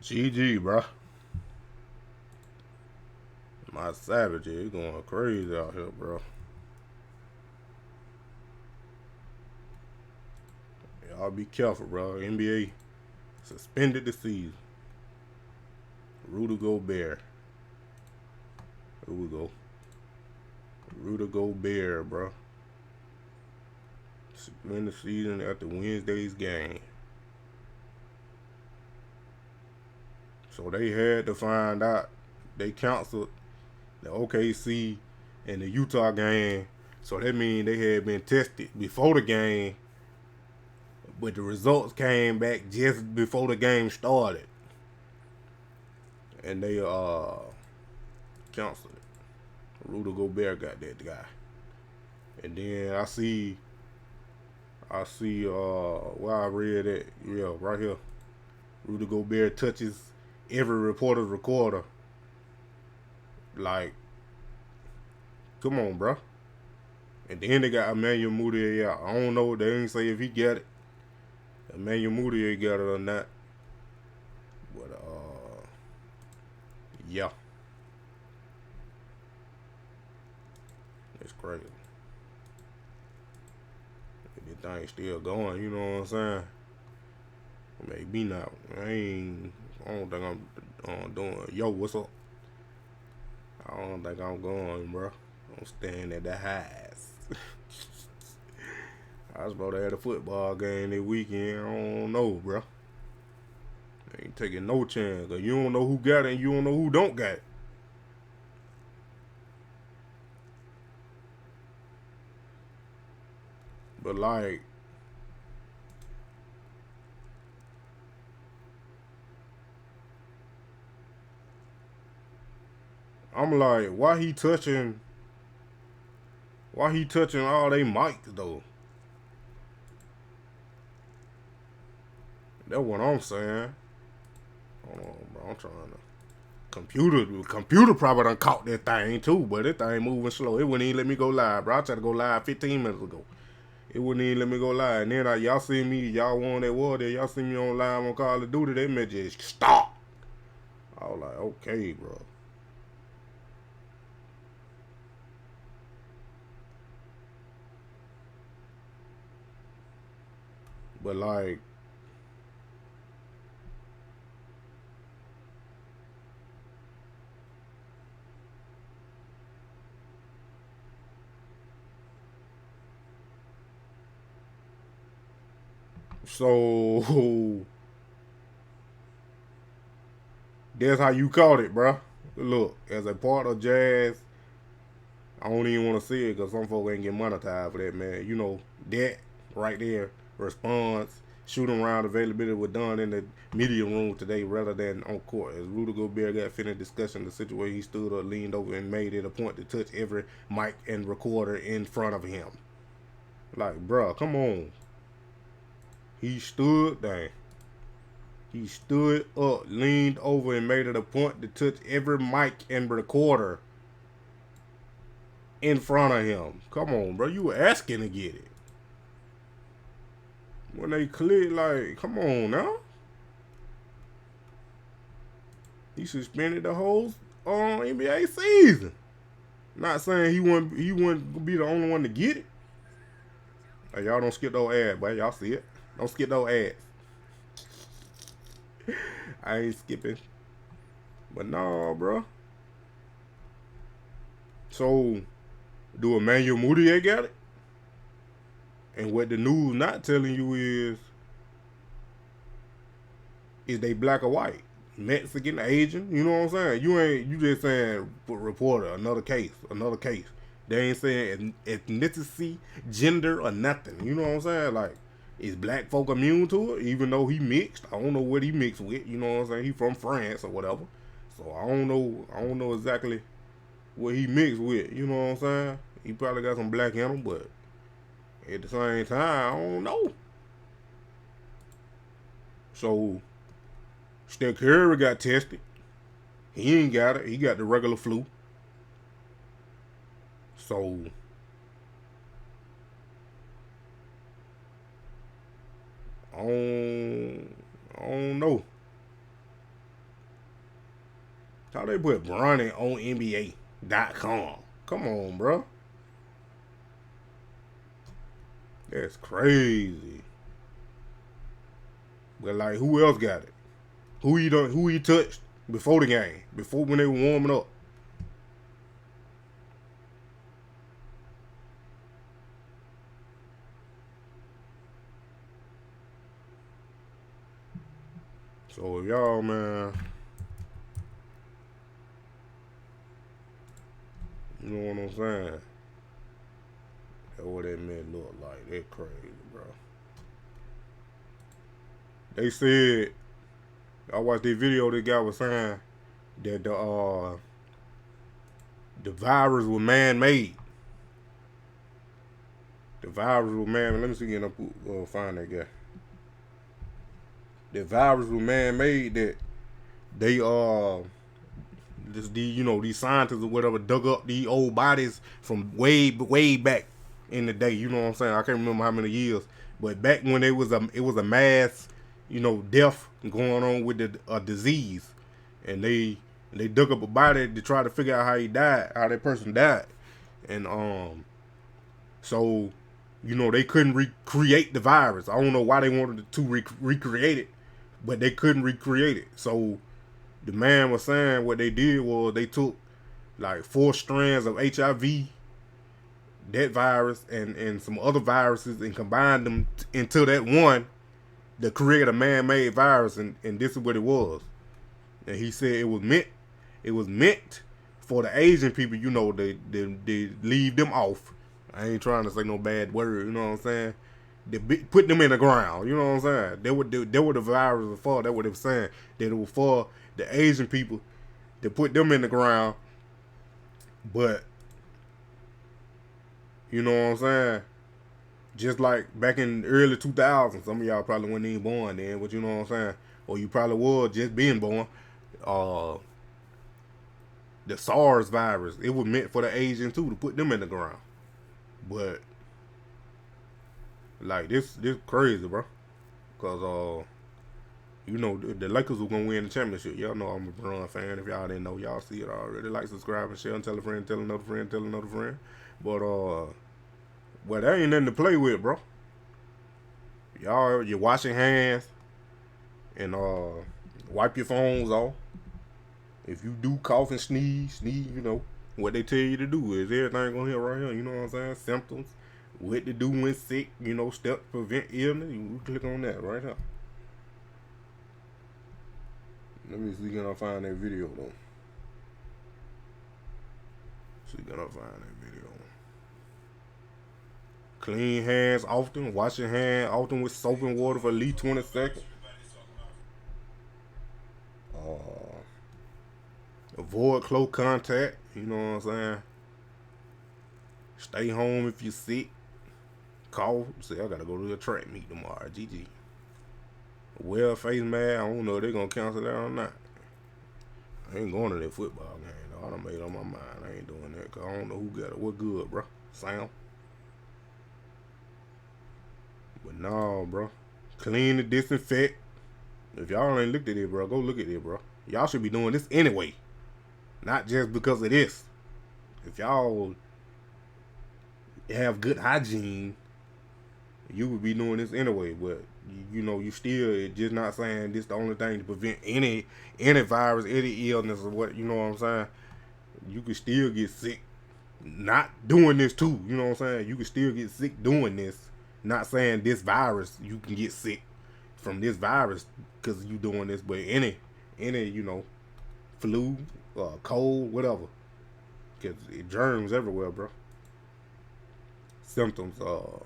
GG, bro. My Savage is going crazy out here, bro. Y'all be careful, bro. NBA suspended the season. Rudy Gobert. Here we go. Rudy Gobert, bro. Suspend the season after Wednesday's game. So they had to find out. They canceled the OKC and the Utah game. So that means they had been tested before the game, but the results came back just before the game started. And they canceled it. Rudy Gobert got that guy. And then I see where I read it, yeah, right here. Rudy Gobert touches every reporter's recorder. Like, come on, bro. And then they got Emmanuel Mudiay out. I don't know. They didn't say if he got it. Emmanuel Mudiay got it or not. But yeah, it's crazy. This thing's still going. You know what I'm saying? Maybe not. I don't think I'm doing. Yo, what's up? I don't think I'm going, bro. I'm staying at the highs. I was about to have a football game this weekend. I don't know, bro. Ain't taking no chance. Cause you don't know who got it and you don't know who don't got it. But like, I'm like, why he touching all they mics though? That's what I'm saying. Hold on, bro. I'm trying to. Computer probably done caught that thing too, but that thing moving slow. It wouldn't even let me go live, bro. I tried to go live 15 minutes ago. It wouldn't even let me go live. And then y'all see me, y'all won that war there. Y'all see me on live on Call of Duty. They meant just stop. I was like, okay, bro. But like, so that's how you caught it, bro. Look, as a part of Jazz, I don't even want to see it because some folks ain't get monetized for that, man. You know, that right there, response, shooting round availability was done in the media room today rather than on court. As Rudy Gobert got finished discussing the situation, he stood up, leaned over, and made it a point to touch every mic and recorder in front of him. Like, bro, come on. He stood there. He stood up, leaned over, and made it a point to touch every mic and recorder in front of him. Come on, bro. You were asking to get it. When they click, like, come on now. He suspended the whole NBA season. Not saying he wouldn't be the only one to get it. Hey, y'all don't skip those ads, boy. Y'all see it. Don't skip those ads. I ain't skipping. But nah, bro. So, do Emmanuel Mudiay got it? And what the news not telling you is they black or white, Mexican, Asian. You know what I'm saying? You just saying reporter, another case. They ain't saying ethnicity, gender, or nothing. You know what I'm saying? Like, is black folk immune to it? Even though he mixed, I don't know what he mixed with. You know what I'm saying? He from France or whatever. So I don't know exactly what he mixed with. You know what I'm saying? He probably got some black in him, but at the same time, I don't know. So Steph Curry got tested. He ain't got it. He got the regular flu. So I don't know. How they put Bronny on NBA.com? Come on, bro. That's crazy. But like, who else got it? Who he touched before the game? Before when they were warming up? So y'all, man, you know what I'm saying? That's what that man look like. That crazy, bro. They said, I watched this video. This guy was saying that the virus was man-made. The virus was man. Let me see if I can find that guy. The virus was man-made. That they these scientists or whatever dug up these old bodies from way back in the day. You know what I'm saying? I can't remember how many years, but back when it was a mass, death going on with a disease, and they dug up a body to try to figure out how he died, how that person died, and so they couldn't recreate the virus. I don't know why they wanted to recreate it, but they couldn't recreate it. So the man was saying what they did was they took like 4 strands of HIV, that virus, and some other viruses, and combined them into that one to create a man-made virus, and this is what it was. And he said it was meant for the Asian people, they leave them off. I ain't trying to say no bad word, you know what I'm saying? They put them in the ground, you know what I'm saying? They were the virus for. That's what they were saying. That it was for the Asian people to put them in the ground. But you know what I'm saying? Just like back in the early 2000s, some of y'all probably weren't even born then, but you know what I'm saying? Or you probably was just being born. The SARS virus, it was meant for the Asians too, to put them in the ground. But like this crazy, bro. Cause the Lakers were gonna win the championship. Y'all know I'm a Bron fan. If y'all didn't know, y'all see it already. Like, subscribe, and share, and tell a friend, tell another friend, tell another friend. But that ain't nothing to play with, bro. You're washing hands and wipe your phones off. If you do cough and sneeze, what they tell you to do is everything gonna hit right here. You know what I'm saying? Symptoms, what to do when sick. Steps to prevent illness. You click on that right here. Let me see, can I find that video though? Clean hands often. Wash your hands often with soap and water for at least 20 seconds. Avoid close contact. You know what I'm saying? Stay home if you're sick. Cough. See, I gotta go to the track meet tomorrow. GG. Wear a face mask. I don't know if they're gonna cancel that or not. I ain't going to that football game though. I done made up my mind. I ain't doing that, cause I don't know who got it. What good, bro? Sam. But no, bro. Clean and disinfect. If y'all ain't looked at it, bro, go look at it, bro. Y'all should be doing this anyway. Not just because of this. If y'all have good hygiene, you would be doing this anyway. But you still just not saying this the only thing to prevent any virus, any illness, or what. You know what I'm saying? You could still get sick not doing this too. You know what I'm saying? You could still get sick doing this. Not saying this virus, you can get sick from this virus because you doing this, but any flu, cold, whatever, because germs everywhere, bro. Symptoms: the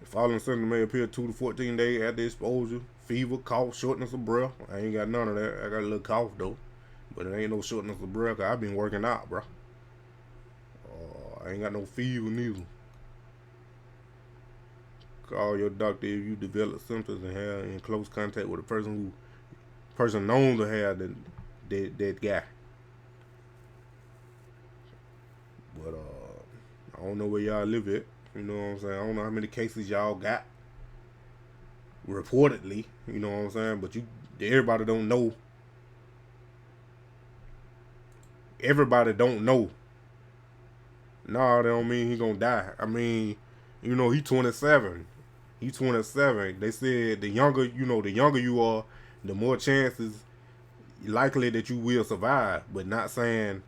following symptoms may appear 2 to 14 days after exposure: fever, cough, shortness of breath. I ain't got none of that. I got a little cough though, but it ain't no shortness of breath. Cause I've been working out, bro. I ain't got no fever neither. Call your doctor if you develop symptoms and have in close contact with a person known to have that guy. But I don't know where y'all live at. You know what I'm saying? I don't know how many cases y'all got reportedly. You know what I'm saying? But everybody don't know everybody don't know. Nah, that don't mean he gonna die. I mean, you know, he 27. He 27. They said the younger, you know, the younger you are, the more chances likely that you will survive. But not saying,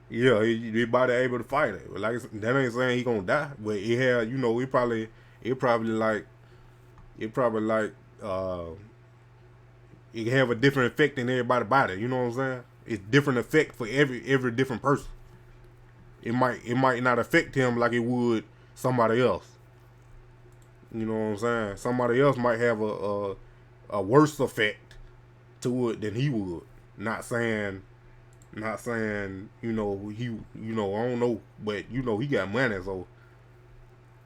yeah, he body able to fight it. But like that ain't saying he gonna die. But it had, you know, it probably like, it probably like, it have a different effect in everybody's body. You know what I'm saying? It's different effect for every different person. It might not affect him like it would somebody else. You know what I'm saying? Somebody else might have a worse effect to it than he would. Not saying, you know, I don't know, but you know he got money, so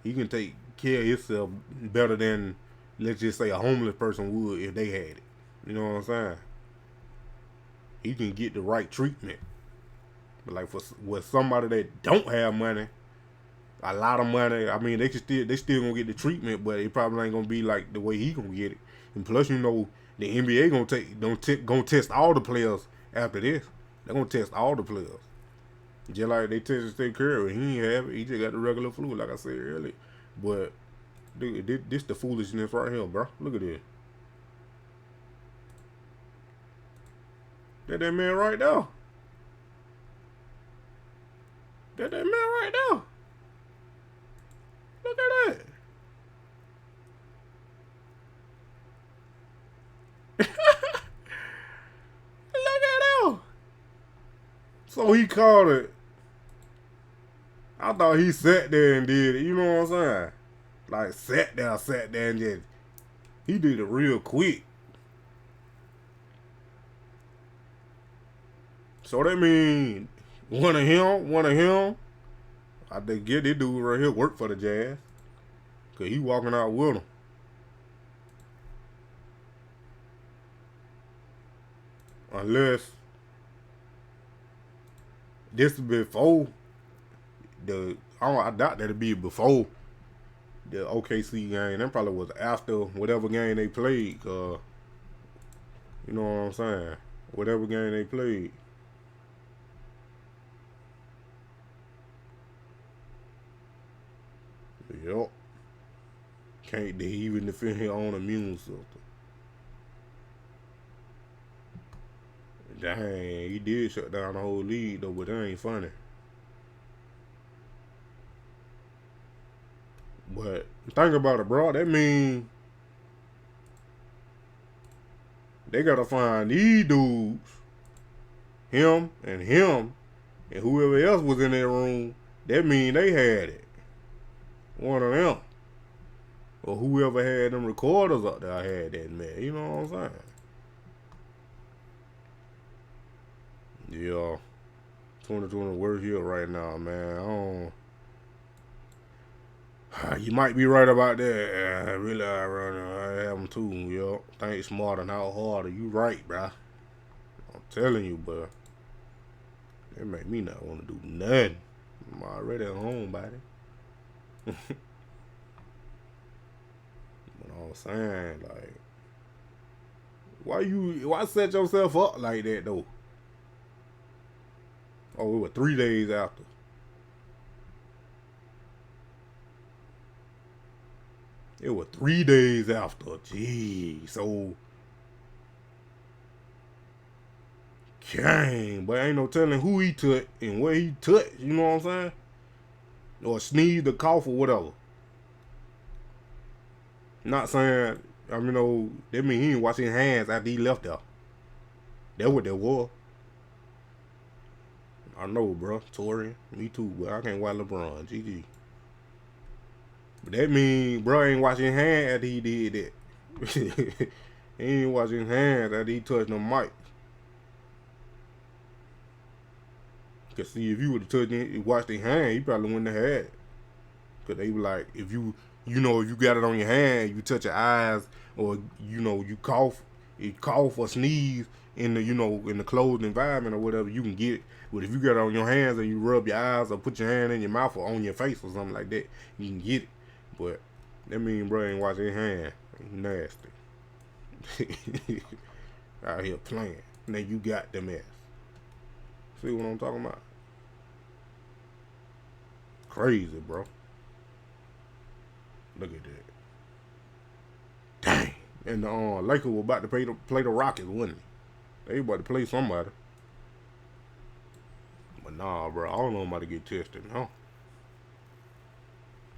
he can take care of himself better than, let's just say, a homeless person would if they had it. You know what I'm saying? He can get the right treatment. But like with somebody that don't have money, a lot of money, I mean, they still gonna get the treatment, but it probably ain't gonna be like the way he gonna get it. And plus, you know, the NBA gonna test all the players after this. They're gonna test all the players. Just like they tested Steph Curry, he ain't have it. He just got the regular flu, like I said earlier. But dude, this the foolishness right here, bro. Look at this. That man right there. That man right there. Look at that. Look at him. So he called it. I thought he sat there and did it. You know what I'm saying? Like sat there and just, he did it real quick. So that mean one of him. I think get this dude right here work for the Jazz. Cause he walking out with him. Unless this is before I doubt that'd be before the OKC game. That probably was after whatever game they played. You know what I'm saying? Whatever game they played. Yup. Can't even defend his own immune system. Dang, he did shut down the whole league though, but that ain't funny. But think about it, bro. That mean they gotta find these dudes, him, and whoever else was in that room. That mean they had it. One of them. Or whoever had them recorders up there had that, man. You know what I'm saying? Yeah. 2020 worst year right now, man. You might be right about that. Really, I have them too, yo. Think smarter, not harder. You right, bruh. I'm telling you, but it make me not want to do nothing. I'm already a homebody. But I'm saying, like, why set yourself up like that though? Oh, it was 3 days after. It was 3 days after. Gee, so dang, but ain't no telling who he took and where he took. You know what I'm saying? Or sneezed or cough or whatever. Not saying, I mean, no, that mean he ain't washing his hands after he left there. That's what that was. I know, bro. Torian, me too, but I can't watch LeBron. GG. But that mean, bro, ain't washing his hands after he did that. He ain't washing his hands after he touched the mic. Cause see, if you would have touched it, washed his hand, he probably wouldn't have had it. Cause they were like, if you got it on your hand, you touch your eyes, or you cough or sneeze in the in the closed environment or whatever, you can get it. But if you got it on your hands and you rub your eyes or put your hand in your mouth or on your face or something like that, you can get it. But that mean bro ain't washing his hand. Nasty. Out here playing. then you got the mess. See what I'm talking about? Crazy, bro. Look at that. Dang. And the Lakers were about to play the Rockets, wasn't they? They about to play somebody. But nah, bro. I don't know about to get tested, no.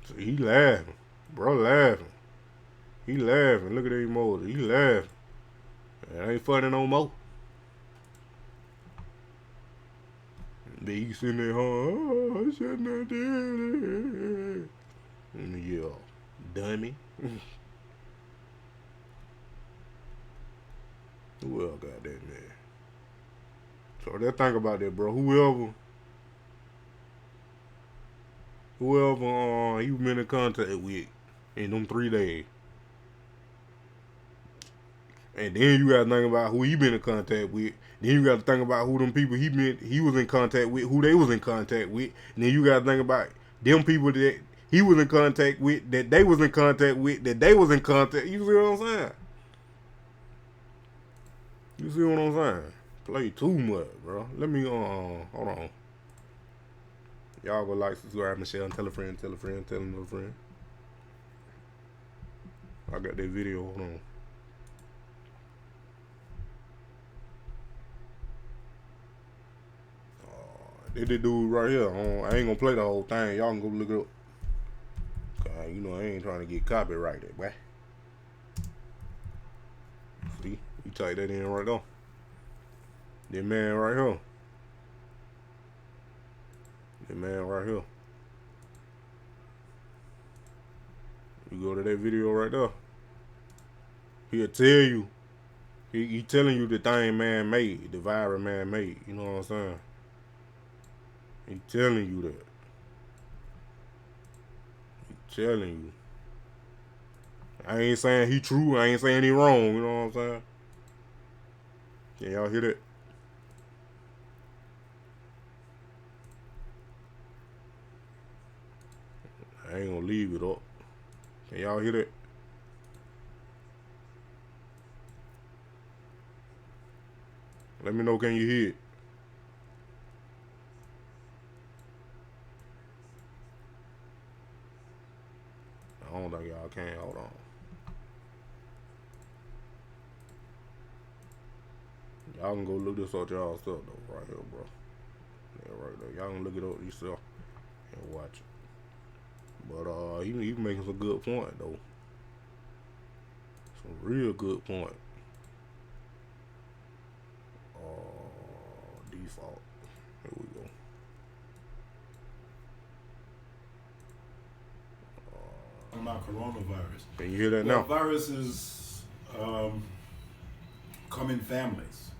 So he laughing. Bro laughing. He laughing. Look at that emoji. He laughing. It ain't funny no more. Then he sitting there, oh, I shouldn't have did it. Yeah, dummy. Who else got that, man? So let's think about that, bro. Whoever you been in contact with in them 3 days. And then you gotta think about who he been in contact with. Then you gotta think about who them people he was in contact with, who they was in contact with. And then you gotta think about them people that he was in contact with, that they was in contact with, that they was in contact. You see what I'm saying? You see what I'm saying? Play too much, bro. Let me hold on. Y'all go like, subscribe, Michelle, and tell a friend, tell another friend. I got that video. Hold on. This dude right here. I ain't gonna play the whole thing. Y'all can go look it up. Cause you know I ain't trying to get copyrighted, boy. See, you type that in right there. That man right here. That man right here. You go to that video right there. He'll tell you. He telling you the thing man made, the virus man made. You know what I'm saying? He telling you that. He telling you. I ain't saying he true. I ain't saying he wrong. You know what I'm saying? Can y'all hear that? I ain't gonna leave it up. Can y'all hear that? Let me know, can you hear it? I don't think y'all can. Hold on. Y'all can go look this up y'all stuff though, right here, bro. Yeah, right there. Y'all can look it up yourself and watch it. But he making some good point though. Some real good point. Default. Here we go. About coronavirus. Can you hear that now? Viruses come in families.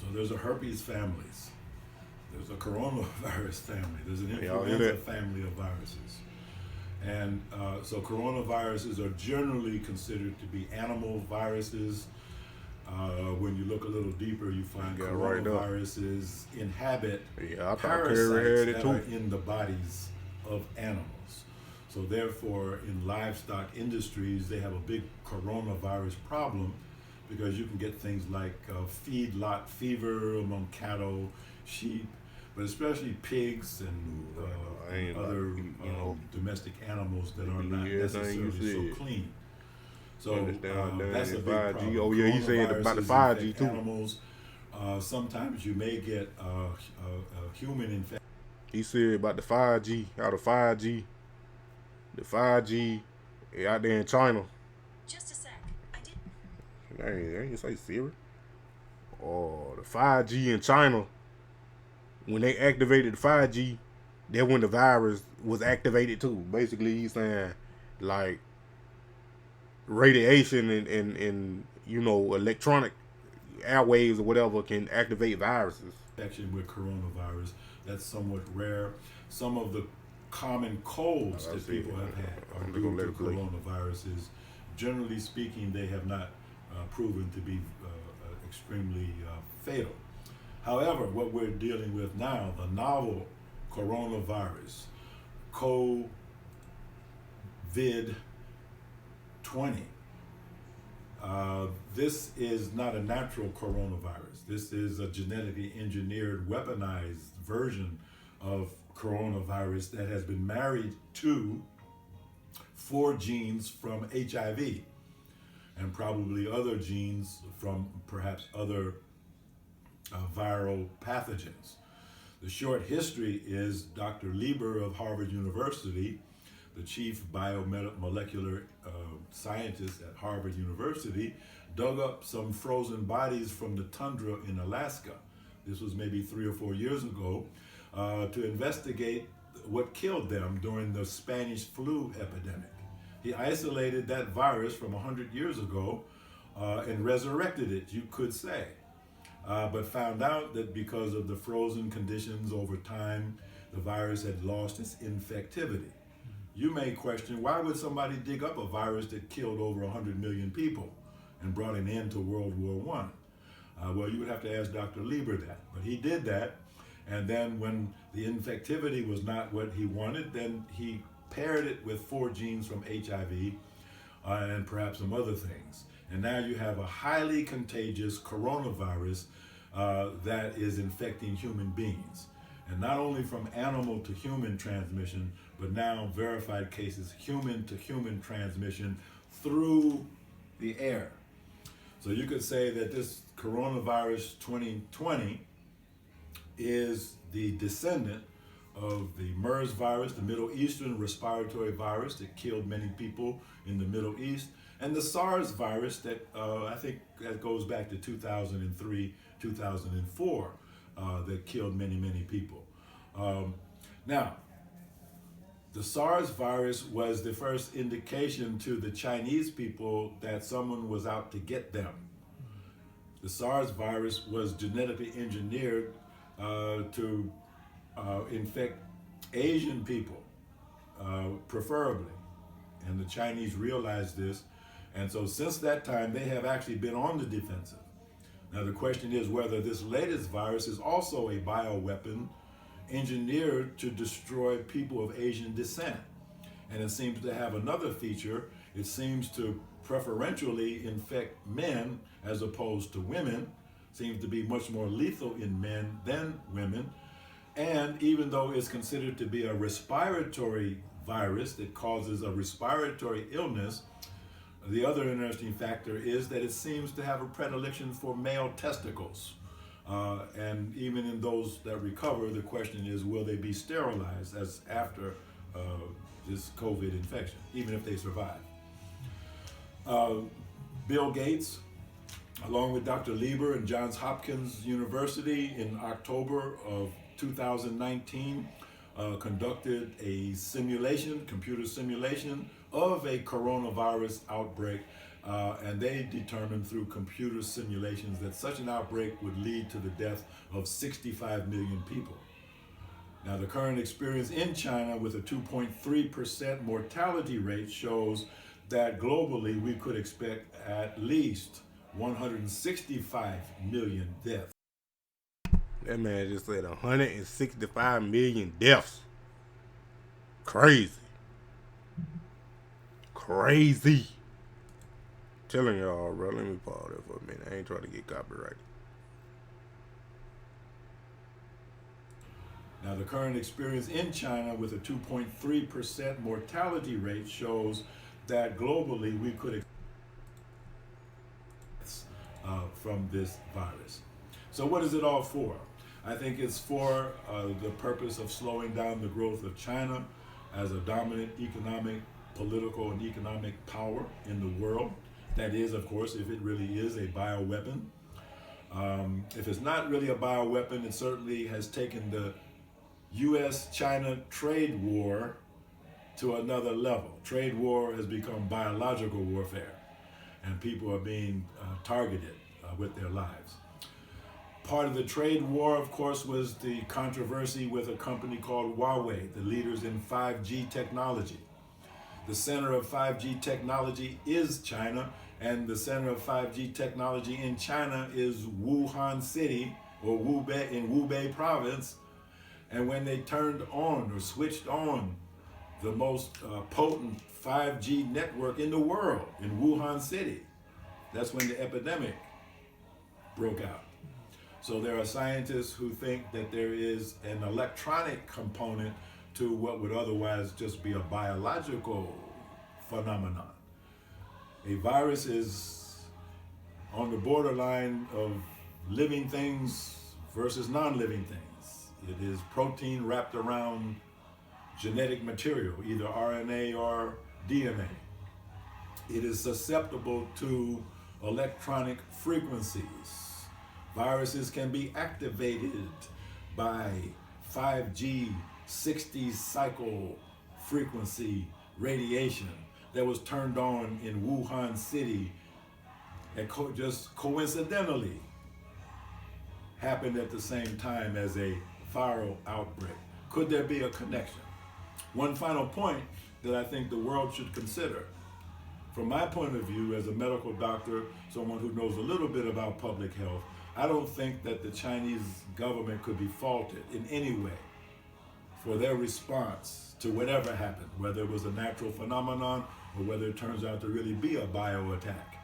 So there's a herpes families. There's a coronavirus family. There's an influenza family of viruses. And so coronaviruses are generally considered to be animal viruses. When you look a little deeper, you find coronaviruses inhabit parasites that are in the bodies of animals. So therefore, in livestock industries, they have a big coronavirus problem because you can get things like feedlot fever among cattle, sheep, but especially pigs and other domestic animals that are not necessarily so clean. So that's a big problem. Oh yeah, he said about the 5G too. Animals. Sometimes you may get a human infection. He said about the 5G, out of 5G, the 5G out there in China. Just a sec. I didn't. I ain't say Siri. Oh, the 5G in China, when they activated the 5G, that's when the virus was activated too. Basically, he's saying like radiation and you know, electronic airwaves or whatever can activate viruses. Infection with coronavirus, that's somewhat rare. Some of the common colds that people have had are due to coronaviruses. Generally speaking, they have not proven to be extremely fatal. However, what we're dealing with now, the novel coronavirus, COVID-20, This is not a natural coronavirus. This is a genetically engineered, weaponized version of coronavirus that has been married to 4 genes from HIV and probably other genes from perhaps other viral pathogens. The short history is Dr. Lieber of Harvard University, the chief biomolecular scientist at Harvard University, dug up some frozen bodies from the tundra in Alaska. This was maybe 3 or 4 years ago, to investigate what killed them during the Spanish flu epidemic. He isolated that virus from 100 years ago and resurrected it, you could say. But found out that because of the frozen conditions over time, the virus had lost its infectivity. You may question, why would somebody dig up a virus that killed over 100 million people and brought an end to World War I? Well, you would have to ask Dr. Lieber that. But he did that, and then when the infectivity was not what he wanted, then he paired it with 4 genes from HIV and perhaps some other things. And now you have a highly contagious coronavirus that is infecting human beings. And not only from animal to human transmission, but now verified cases human to human transmission through the air. So you could say that this coronavirus 2020 is the descendant of the MERS virus, the Middle Eastern respiratory virus that killed many people in the Middle East, and the SARS virus that I think that goes back to 2003, 2004, that killed many, many people. Now, the SARS virus was the first indication to the Chinese people that someone was out to get them. The SARS virus was genetically engineered to infect Asian people, preferably. And the Chinese realized this. And so since that time, they have actually been on the defensive. Now the question is whether this latest virus is also a bioweapon engineered to destroy people of Asian descent. And it seems to have another feature. It seems to preferentially infect men as opposed to women. Seems to be much more lethal in men than women. And even though it's considered to be a respiratory virus that causes a respiratory illness, the other interesting factor is that it seems to have a predilection for male testicles. And even in those that recover, the question is, will they be sterilized as after this COVID infection, even if they survive? Bill Gates, along with Dr. Lieber and Johns Hopkins University in October of 2019, conducted a simulation, computer simulation of a coronavirus outbreak, and they determined through computer simulations that such an outbreak would lead to the death of 65 million people. Now, the current experience in China with a 2.3% mortality rate shows that globally we could expect at least 165 million deaths. That man just said 165 million deaths. Crazy. Crazy. Telling y'all, bro. Let me pause there for a minute. I ain't trying to get copyrighted. Now, the current experience in China with a 2.3% mortality rate shows that globally we could from this virus. So what is it all for? I think it's for the purpose of slowing down the growth of China as a dominant economic, political, and economic power in the world. That is, of course, if it really is a bioweapon. If it's not really a bioweapon, it certainly has taken the U.S.-China trade war to another level. Trade war has become biological warfare, and people are being targeted with their lives. Part of the trade war, of course, was the controversy with a company called Huawei, the leaders in 5G technology. The center of 5G technology is China, and the center of 5G technology in China is Wuhan City, or Hubei province. And when they turned on or switched on the most potent 5G network in the world in Wuhan City, That's when the epidemic broke out. So there are scientists who think that there is an electronic component to what would otherwise just be a biological phenomenon. A virus is on the borderline of living things versus non-living things. It is protein wrapped around genetic material, either RNA or DNA. It is susceptible to electronic frequencies. Viruses can be activated by 5G 60 cycle frequency radiation that was turned on in Wuhan City and just coincidentally happened at the same time as a viral outbreak. Could there be a connection? One final point that I think the world should consider. From my point of view as a medical doctor, someone who knows a little bit about public health, I don't think that the Chinese government could be faulted in any way for their response to whatever happened, whether it was a natural phenomenon or whether it turns out to really be a bio attack.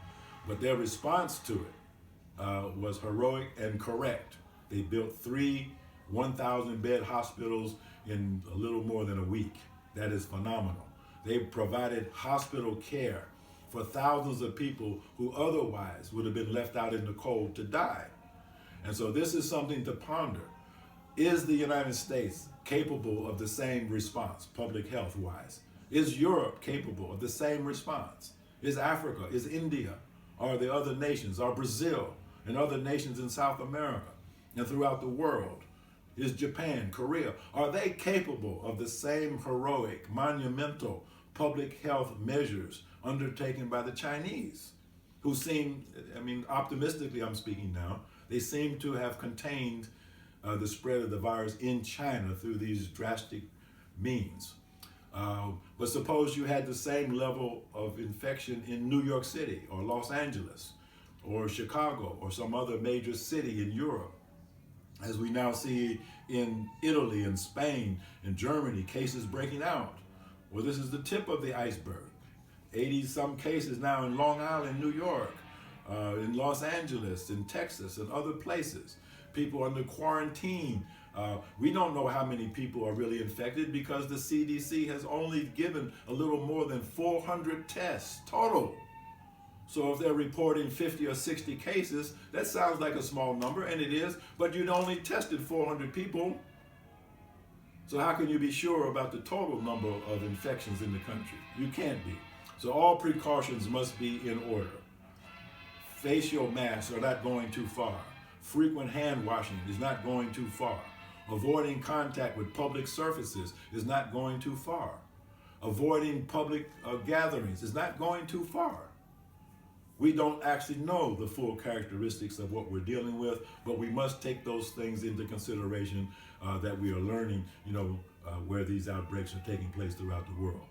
But their response to it was heroic and correct. They built 3 1,000-bed hospitals in a little more than a week. That is phenomenal. They provided hospital care for thousands of people who otherwise would have been left out in the cold to die. And so this is something to ponder. Is the United States capable of the same response, public health-wise? Is Europe capable of the same response? Is Africa, is India, are the other nations, are Brazil and other nations in South America and throughout the world? Is Japan, Korea, are they capable of the same heroic, monumental public health measures undertaken by the Chinese, who seem, optimistically I'm speaking now, they seem to have contained the spread of the virus in China through these drastic means. But suppose you had the same level of infection in New York City or Los Angeles or Chicago or some other major city in Europe. As we now see in Italy and Spain and Germany, cases breaking out. Well, this is the tip of the iceberg. 80-some cases now in Long Island, New York, in Los Angeles, in Texas, and other places. People under quarantine. We don't know how many people are really infected because the CDC has only given a little more than 400 tests total. So if they're reporting 50 or 60 cases, that sounds like a small number, and it is, but you'd only tested 400 people. So how can you be sure about the total number of infections in the country? You can't be. So all precautions must be in order. Facial masks are not going too far. Frequent hand washing is not going too far. Avoiding contact with public surfaces is not going too far. Avoiding public gatherings is not going too far. We don't actually know the full characteristics of what we're dealing with, but we must take those things into consideration that we are learning, where these outbreaks are taking place throughout the world.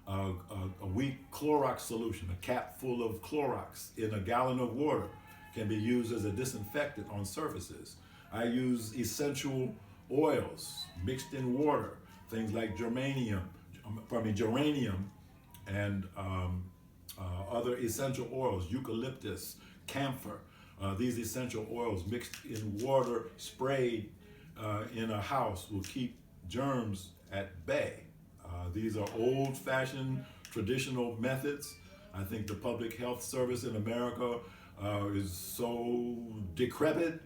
A weak Clorox solution, a cap full of Clorox in a gallon of water, can be used as a disinfectant on surfaces. I use essential oils mixed in water, things like geranium and other essential oils, eucalyptus, camphor. These essential oils mixed in water, sprayed in a house, will keep germs at bay. These are old-fashioned, traditional methods. I think the public health service in America is so decrepit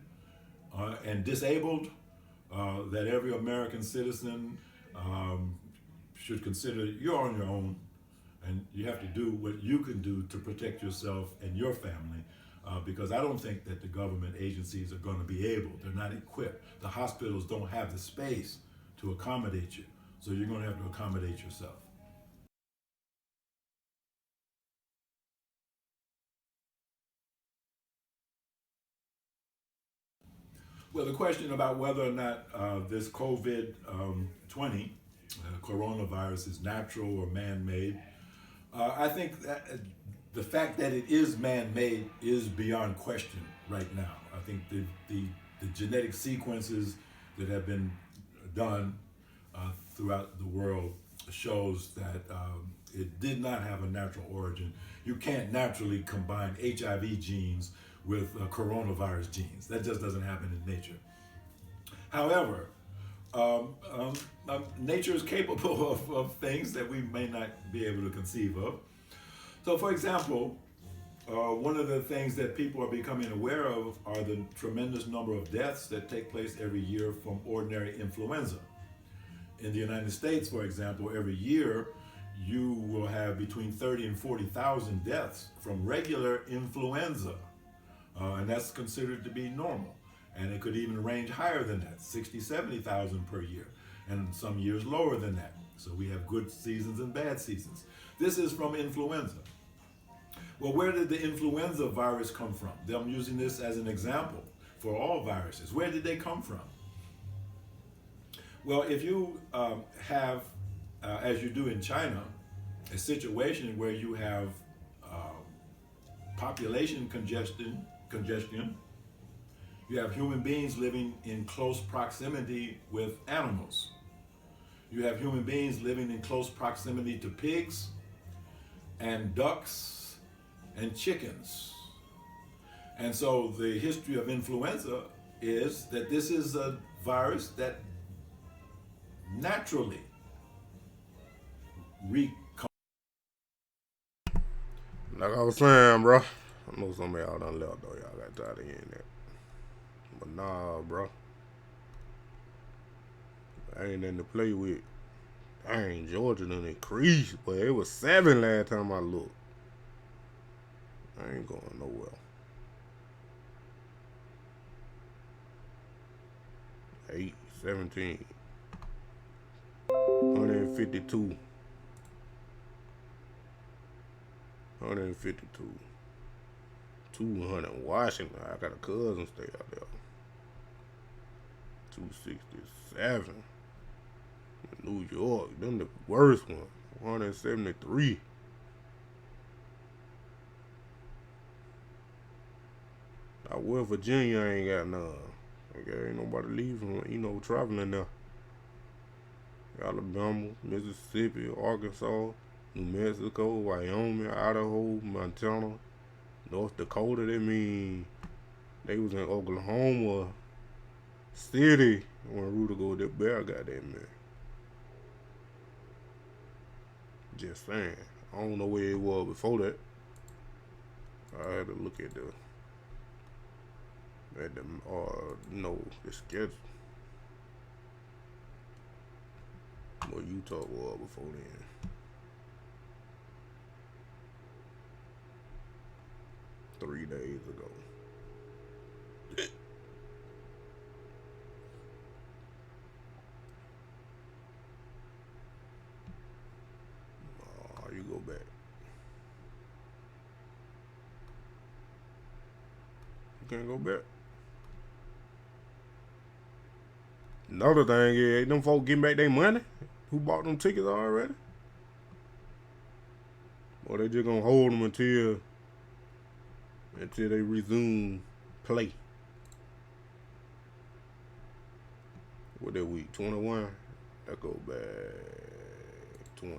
and disabled that every American citizen should consider you're on your own, and you have to do what you can do to protect yourself and your family, because I don't think that the government agencies are going to be able. They're not equipped. The hospitals don't have the space to accommodate you, so you're going to have to accommodate yourself. Well, the question about whether or not this COVID-20 coronavirus is natural or man-made, I think that the fact that it is man-made is beyond question right now. I think the genetic sequences that have been done throughout the world shows that it did not have a natural origin. You can't naturally combine HIV genes with coronavirus genes. That just doesn't happen in nature. However, nature is capable of things that we may not be able to conceive of. So, for example, one of the things that people are becoming aware of are the tremendous number of deaths that take place every year from ordinary influenza. In the United States, for example, every year you will have between 30 and 40,000 deaths from regular influenza. And that's considered to be normal. And it could even range higher than that, 60, 70,000 per year, and some years lower than that. So we have good seasons and bad seasons. This is from influenza. Well, where did the influenza virus come from? I'm using this as an example for all viruses. Where did they come from? Well, if you have, as you do in China, a situation where you have population congestion, you have human beings living in close proximity with animals. You have human beings living in close proximity to pigs and ducks and chickens. And so the history of influenza is that this is a virus that naturally like I was saying, bro. I know some of y'all done left though. Y'all got tired of hearing that. But nah, bro. I ain't nothing to play with. Dang, Georgia done increased, but it was 7 last time I looked. I ain't going nowhere. 8, 17. 152. 152. 200 Washington. I got a cousin stay out there. 267. New York, them the worst one. 173. Out West Virginia ain't got none. Okay, ain't nobody leaving, traveling there. Alabama, Mississippi, Arkansas, New Mexico, Wyoming, Idaho, Montana, North Dakota. They was in Oklahoma City when Rudy Gobert got that, man. Just saying. I don't know where it was before that. I had to look at the schedule. What Utah was before then. Three days ago. You go back. You can't go back. Another thing is, them folks getting back their money? Who bought them tickets already? Or they just gonna hold them until they resume play? What that week? 21? That go back 20.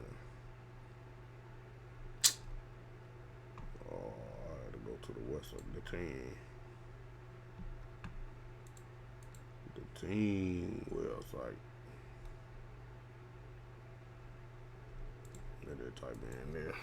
Oh, I had to go to the west of the team. The team website. Let it type in there.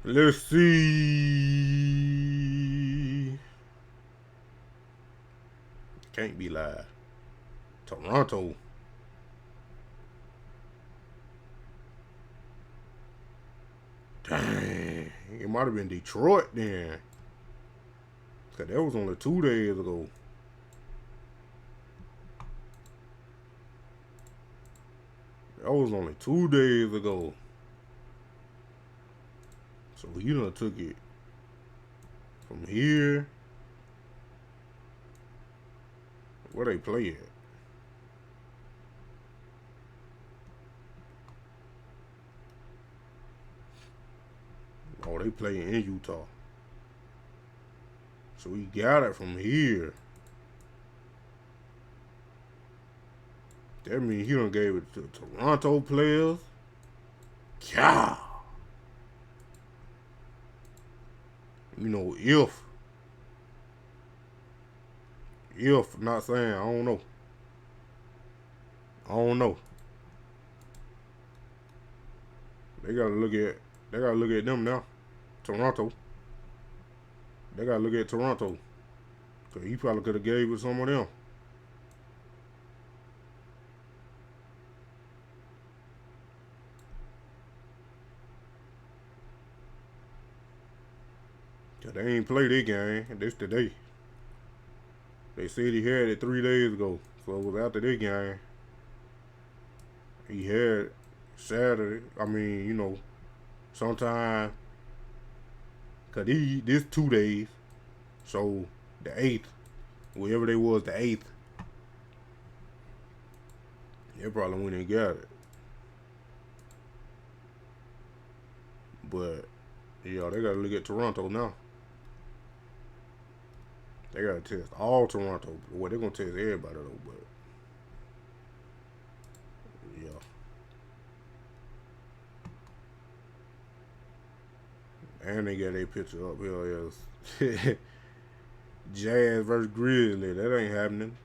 Let's see. Can't be live. Toronto. Dang. It might have been Detroit then. Cause that was only 2 days ago. That was only 2 days ago. So you done took it from here Where they play at? Oh, they play in Utah. So we got it from here. That means he done gave it to Toronto players. Yeah. You know, if not saying, I don't know. They gotta look at them now. Toronto. They gotta look at Toronto. Cause he probably could have gave it to some of them. Cause they ain't played their game. This today. They said he had it 3 days ago. So it was after this game. He had Saturday. I mean, you know, sometime. Cause this 2 days. So the 8th. Wherever they was the 8th. They probably went and got it. But yeah, they gotta look at Toronto now. They gotta test all Toronto. Well, they're gonna test everybody though, but yeah. And they got their picture up here. Yes. Jazz versus Grizzly. That ain't happening.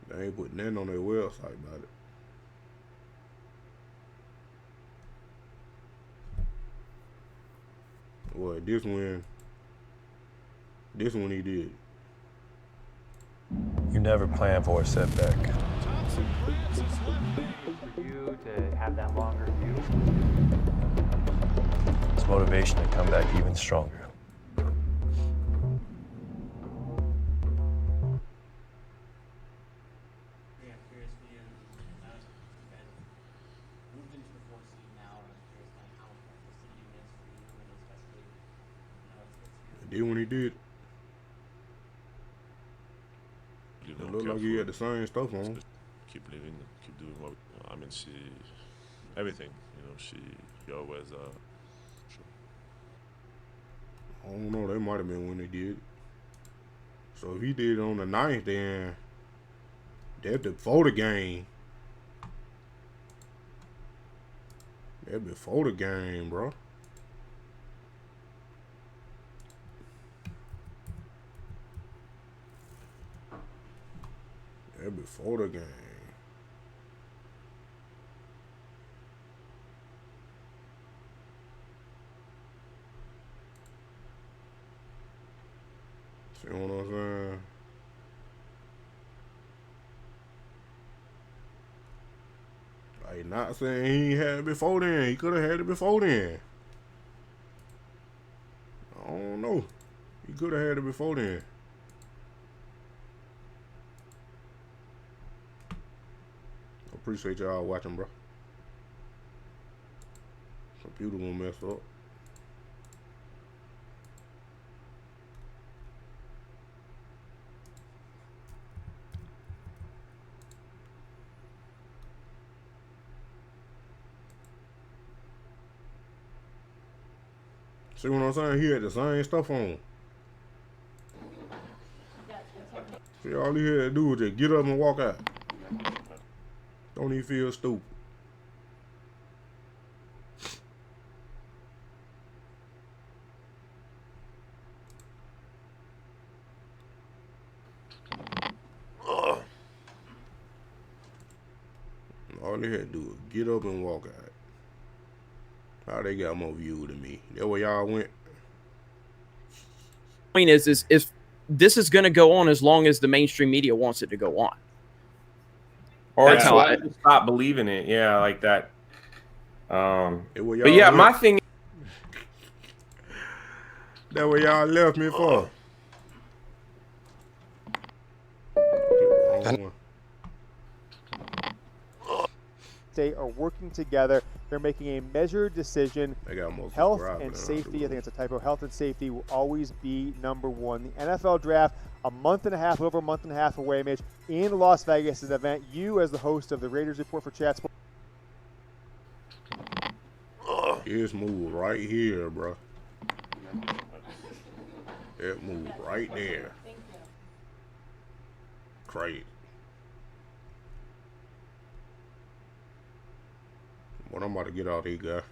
They ain't putting that on their website about it. Well, this one he did. You never plan for a setback. For you to have that longer view. It's motivation to come back even stronger. Did when he did. It looked like he had the same stuff on. Keep living, keep doing what. I mean, she, everything. You know, he always. I don't know. That might have been when they did. So if he did it on the 9th, then that's before the game. That's before the game, bro. Before the game. See what I'm saying? Like, not saying he ain't had it before then. He could have had it before then. I don't know. He could have had it before then. Appreciate y'all watching, bro. Computer gonna mess up. See what I'm saying? He had the same stuff on. See, all he had to do was just get up and walk out. Don't even feel stupid. All they had to do was get up and walk out. How they got more view than me? That where y'all went? Point is if this is going to go on as long as the mainstream media wants it to go on. Or until I just stop believing it. Yeah, like that. But yeah, my thing. That what y'all left me for. State are working together. They're making a measured decision. They got most Health driving and in safety, I Hollywood. think it's a typo. Health and safety will always be number one. The NFL draft, a month and a half, over a month and a half away, Mitch, in Las Vegas, is an event you, as the host of the Raiders Report for Chat Sports. This move right here, bro. That move right there. Crazy. What I'm about to get out of here, guy.